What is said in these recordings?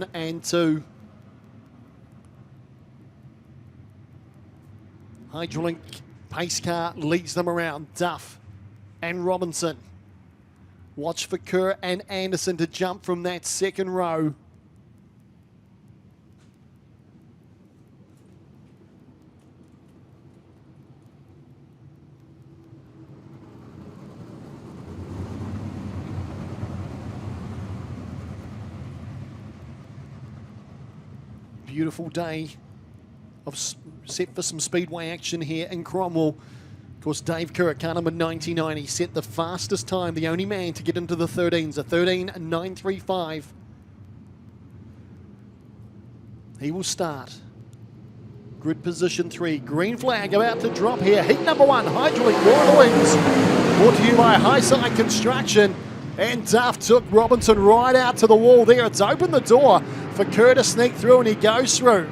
1 and 2. Hydralink pace car leads them around. Duff and Robinson. Watch for Kerr and Anderson to jump from that second row. Beautiful day of set for some speedway action here in Cromwell. Of course, Dave Kerr at car number 99, he set the fastest time, the only man to get into the 13s, a 13.935. He will start. Grid position 3, green flag about to drop here. Heat number 1, Hydraulic, War of the Wings. Brought to you by Highside Construction. And Duff took Robinson right out to the wall there. It's opened the door for Kerr to sneak through, and he goes through.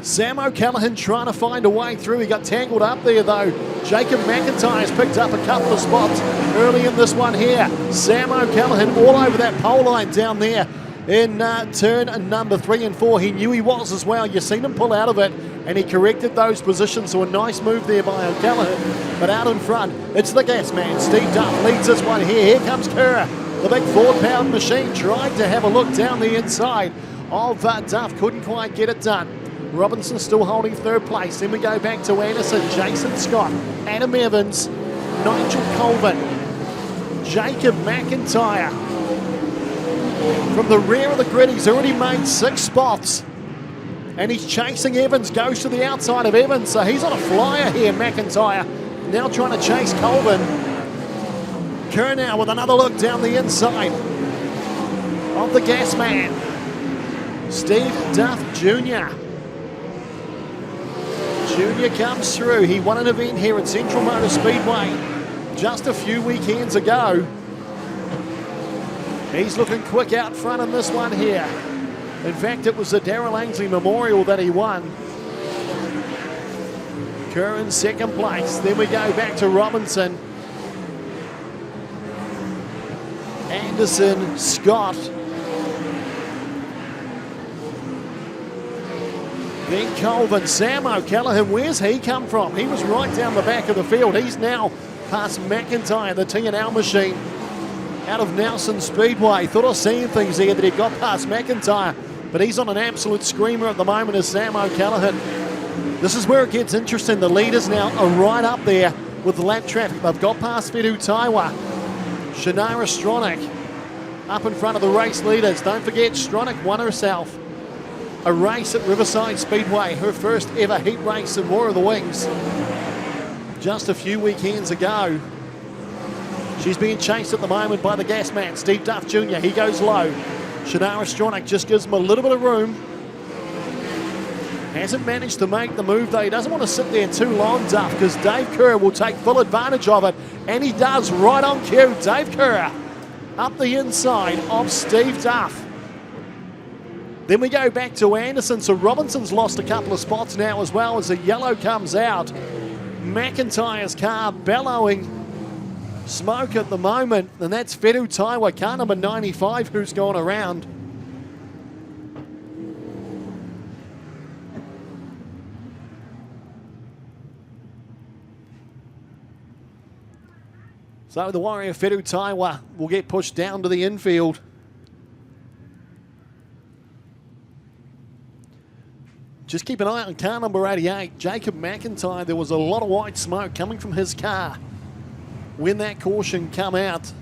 Sam O'Callaghan trying to find a way through. He got tangled up there though. Jacob McIntyre has picked up a couple of spots early in this one here. Sam O'Callaghan all over that pole line down there in turn number 3 and 4. He knew he was as well. You've seen him pull out of it, and he corrected those positions. So a nice move there by O'Callaghan. But out in front, it's the gas man. Steve Duff leads this one here. Here comes Kerr. The big 4-pound machine tried to have a look down the inside of Duff. Couldn't quite get it done. Robinson still holding third place. Then we go back to Anderson, Jason Scott, Adam Evans, Nigel Colvin, Jacob McIntyre. From the rear of the grid, he's already made 6 spots. And he's chasing Evans, goes to the outside of Evans. So he's on a flyer here, McIntyre. Now trying to chase Colvin. Kerr now with another look down the inside of the gas man. Steve Duff Jr. Junior comes through. He won an event here at Central Motor Speedway just a few weekends ago. He's looking quick out front in this one here. In fact, it was the Darrell Ainsley Memorial that he won. Kerr in second place. Then we go back to Robinson. Anderson, Scott. Then Colvin, Sam O'Callaghan, where's he come from? He was right down the back of the field. He's now past McIntyre, the T&L machine, out of Nelson Speedway. Thought I was seeing things there that he got past McIntyre, but he's on an absolute screamer at the moment as Sam O'Callaghan. This is where it gets interesting. The leaders now are right up there with the lap traffic. They've got past Fedu Taiwa. Shannara Stronach up in front of the race leaders. Don't forget, Stronach won herself a race at Riverside Speedway, her first ever heat race in War of the Wings just a few weekends ago. She's being chased at the moment by the gas man, Steve Duff Jr. He goes low. Shannara Stronach just gives him a little bit of room. Hasn't managed to make the move though. He doesn't want to sit there too long, Duff, because Dave Kerr will take full advantage of it, and he does right on cue. Dave Kerr up the inside of Steve Duff. Then we go back to Anderson, so Robinson's lost a couple of spots now as well as the yellow comes out. McIntyre's car bellowing smoke at the moment, and that's Fedu Taiwa, car number 95, who's gone around. So the Warrior Fedu Taiwa will get pushed down to the infield. Just keep an eye on car number 88, Jacob McIntyre. There was a lot of white smoke coming from his car when that caution come out.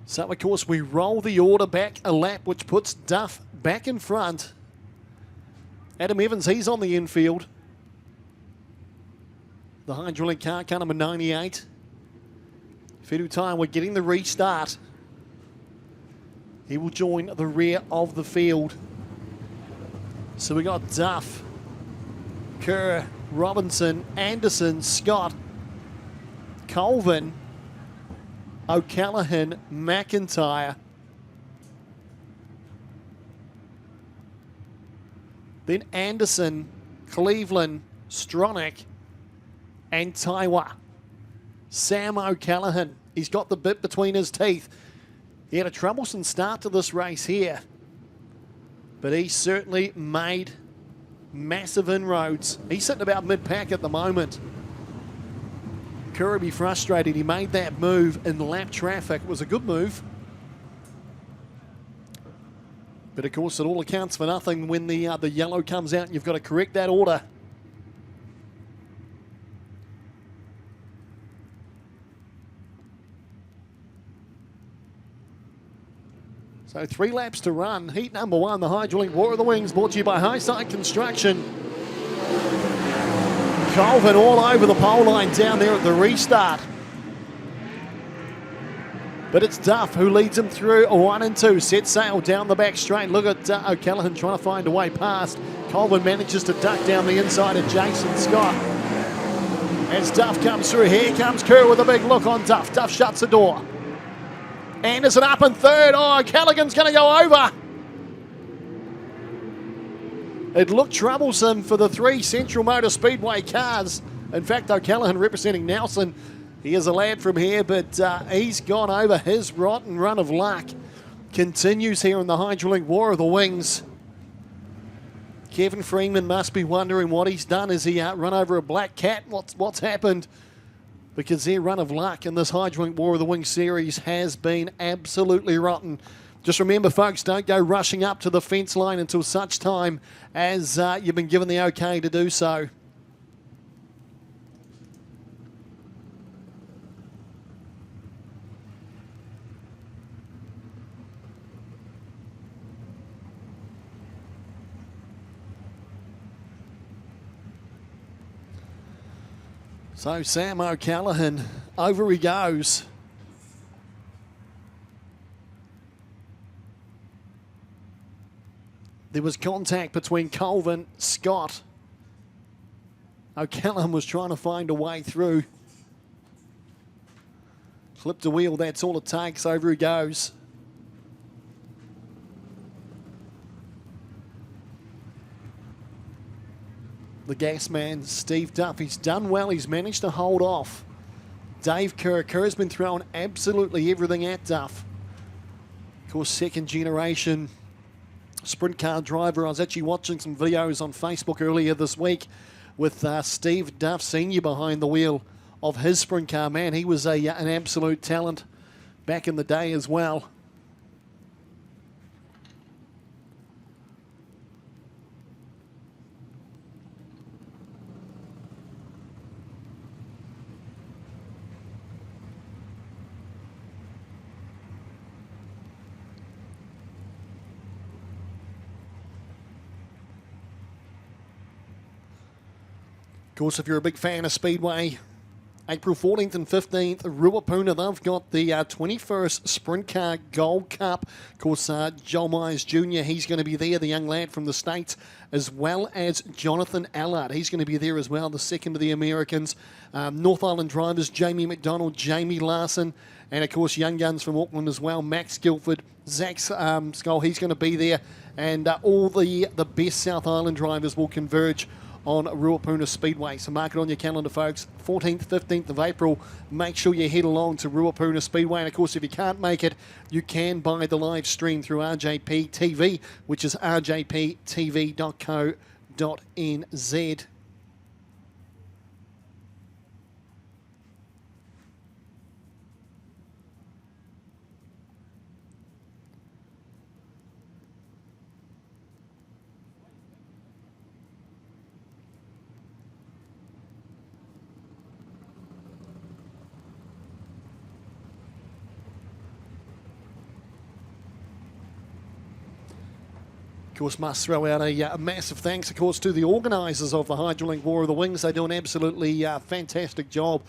So, of course, we roll the order back a lap, which puts Duff back in front. Adam Evans, he's on the infield. The hydraulic car number 98. Fedu Taiwa getting the restart. He will join the rear of the field. So we got Duff, Kerr, Robinson, Anderson, Scott, Colvin, O'Callaghan, McIntyre. Then Anderson, Cleveland, Stronach, and Taiwa. Sam O'Callaghan, he's got the bit between his teeth. He had a troublesome start to this race here, but he certainly made massive inroads. He's sitting about mid-pack at the moment. Kirby frustrated. He made that move in lap traffic. It was a good move. But of course, it all accounts for nothing when the yellow comes out and you've got to correct that order. So 3 laps to run. Heat number 1, the Hydrolink War of the Wings, brought to you by Highside Construction. Colvin all over the pole line down there at the restart. But it's Duff who leads him through 1 and 2. Set sail down the back straight. Look at O'Callaghan trying to find a way past. Colvin manages to duck down the inside of Jason Scott. As Duff comes through, here comes Kerr with a big look on Duff. Duff shuts the door. Anderson up in third. Oh, O'Callaghan's going to go over. It looked troublesome for the 3 Central Motor Speedway cars. In fact, O'Callaghan representing Nelson. He is a lad from here, but he's gone over. His rotten run of luck continues here in the Hydrolink War of the Wings. Kevin Freeman must be wondering what he's done. Has he run over a black cat? What's happened? Because their run of luck in this Hydrolink War of the Wings series has been absolutely rotten. Just remember, folks, don't go rushing up to the fence line until such time as you've been given the okay to do so. So Sam O'Callaghan, over he goes. There was contact between Colvin, Scott. O'Callaghan was trying to find a way through. Flipped a wheel, that's all it takes. Over he goes. The gas man, Steve Duff, he's done well. He's managed to hold off Dave Kerr. Kerr's been throwing absolutely everything at Duff. Of course, second generation sprint car driver. I was actually watching some videos on Facebook earlier this week with Steve Duff Sr. behind the wheel of his sprint car. Man, he was an absolute talent back in the day as well. Of course, if you're a big fan of Speedway, April 14th and 15th, Ruapuna, they've got the 21st Sprint Car Gold Cup. Of course, Joel Myers Jr., he's going to be there, the young lad from the States, as well as Jonathan Allard. He's going to be there as well, the second of the Americans. North Island drivers, Jamie McDonald, Jamie Larson, and of course, young guns from Auckland as well, Max Guilford, Zach Skull, he's going to be there. And all the best South Island drivers will converge on Ruapuna Speedway. So mark it on your calendar, folks. 14th, 15th of April. Make sure you head along to Ruapuna Speedway. And of course, if you can't make it, you can buy the live stream through RJP TV, which is rjptv.co.nz. Of course, must throw out a massive thanks, of course, to the organisers of the Hydrolink War of the Wings. They do an absolutely fantastic job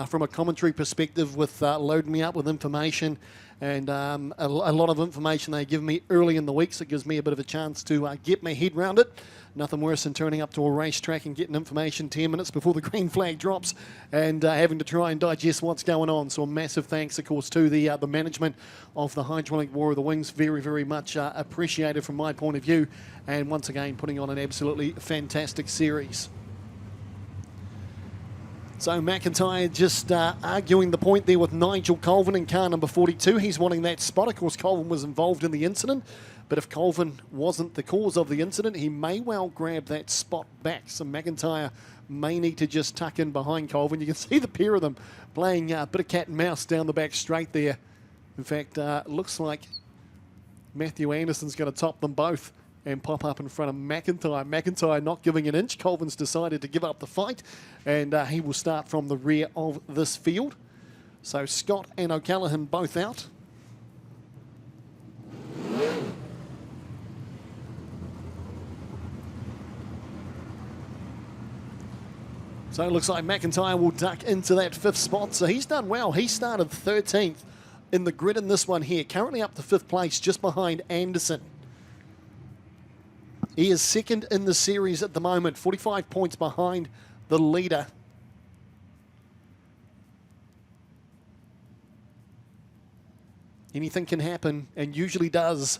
from a commentary perspective with loading me up with information and a lot of information they give me early in the week, so it gives me a bit of a chance to get my head around it. Nothing worse than turning up to a racetrack and getting information 10 minutes before the green flag drops and having to try and digest what's going on. So a massive thanks, of course, to the management of the Hydrolink War of the Wings. Very, very much appreciated from my point of view. And once again, putting on an absolutely fantastic series. So McIntyre just arguing the point there with Nigel Colvin in car number 42. He's wanting that spot. Of course, Colvin was involved in the incident, but if Colvin wasn't the cause of the incident, he may well grab that spot back. So McIntyre may need to just tuck in behind Colvin. You can see the pair of them playing a bit of cat and mouse down the back straight there. In fact, looks like Matthew Anderson's going to top them both and pop up in front of McIntyre. McIntyre not giving an inch. Colvin's decided to give up the fight, and he will start from the rear of this field. So Scott and O'Callaghan both out. So it looks like McIntyre will duck into that 5th spot. So he's done well. He started 13th in the grid in this one here. Currently up to 5th place, just behind Anderson. He is 2nd in the series at the moment, 45 points behind the leader. Anything can happen, and usually does,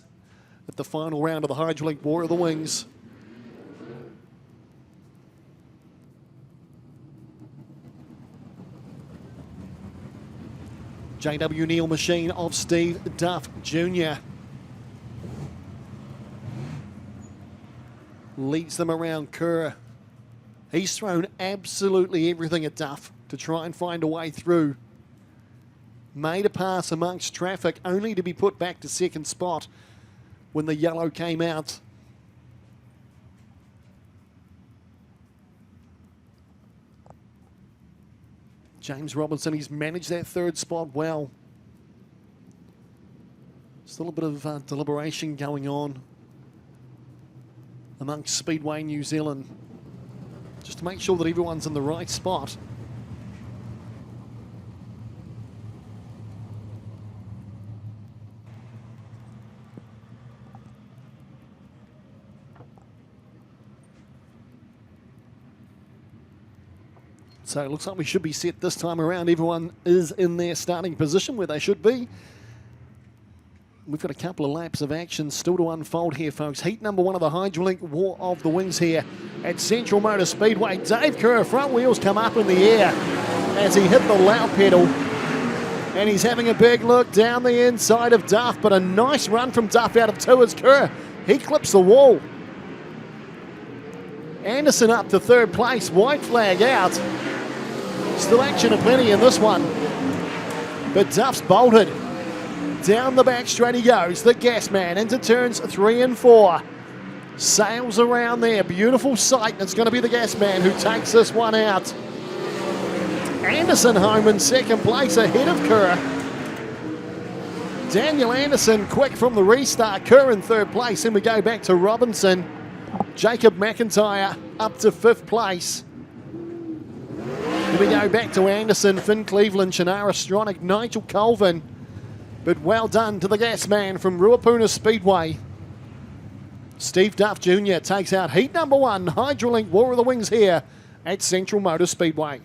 at the final round of the Hydraulic War of the Wings. JW Neal machine of Steve Duff Jr. leads them around Kerr. He's thrown absolutely everything at Duff to try and find a way through. Made a pass amongst traffic, only to be put back to 2nd spot when the yellow came out. James Robinson, he's managed that 3rd spot well. Still a bit of deliberation going on amongst Speedway New Zealand, just to make sure that everyone's in the right spot. So it looks like we should be set this time around. Everyone is in their starting position where they should be. We've got a couple of laps of action still to unfold here, folks. Heat number 1 of the Hydraulic War of the Wings here at Central Motor Speedway. Dave Kerr, front wheels come up in the air as he hit the loud pedal. And he's having a big look down the inside of Duff, but a nice run from Duff out of 2 as Kerr. He clips the wall. Anderson up to 3rd place, white flag out. Still action aplenty in this one, but Duff's bolted. Down the back straight he goes, the gas man into turns 3 and 4. Sails around there, beautiful sight, and it's going to be the gas man who takes this one out. Anderson home in 2nd place ahead of Kerr. Daniel Anderson quick from the restart, Kerr in 3rd place, and we go back to Robinson. Jacob McIntyre up to 5th place. Here we go back to Anderson, Finn Cleveland, Shannara Stronach, Nigel Colvin. But well done to the gas man from Ruapuna Speedway. Steve Duff Jr. takes out heat number 1, Hydraulic War of the Wings here at Central Motor Speedway.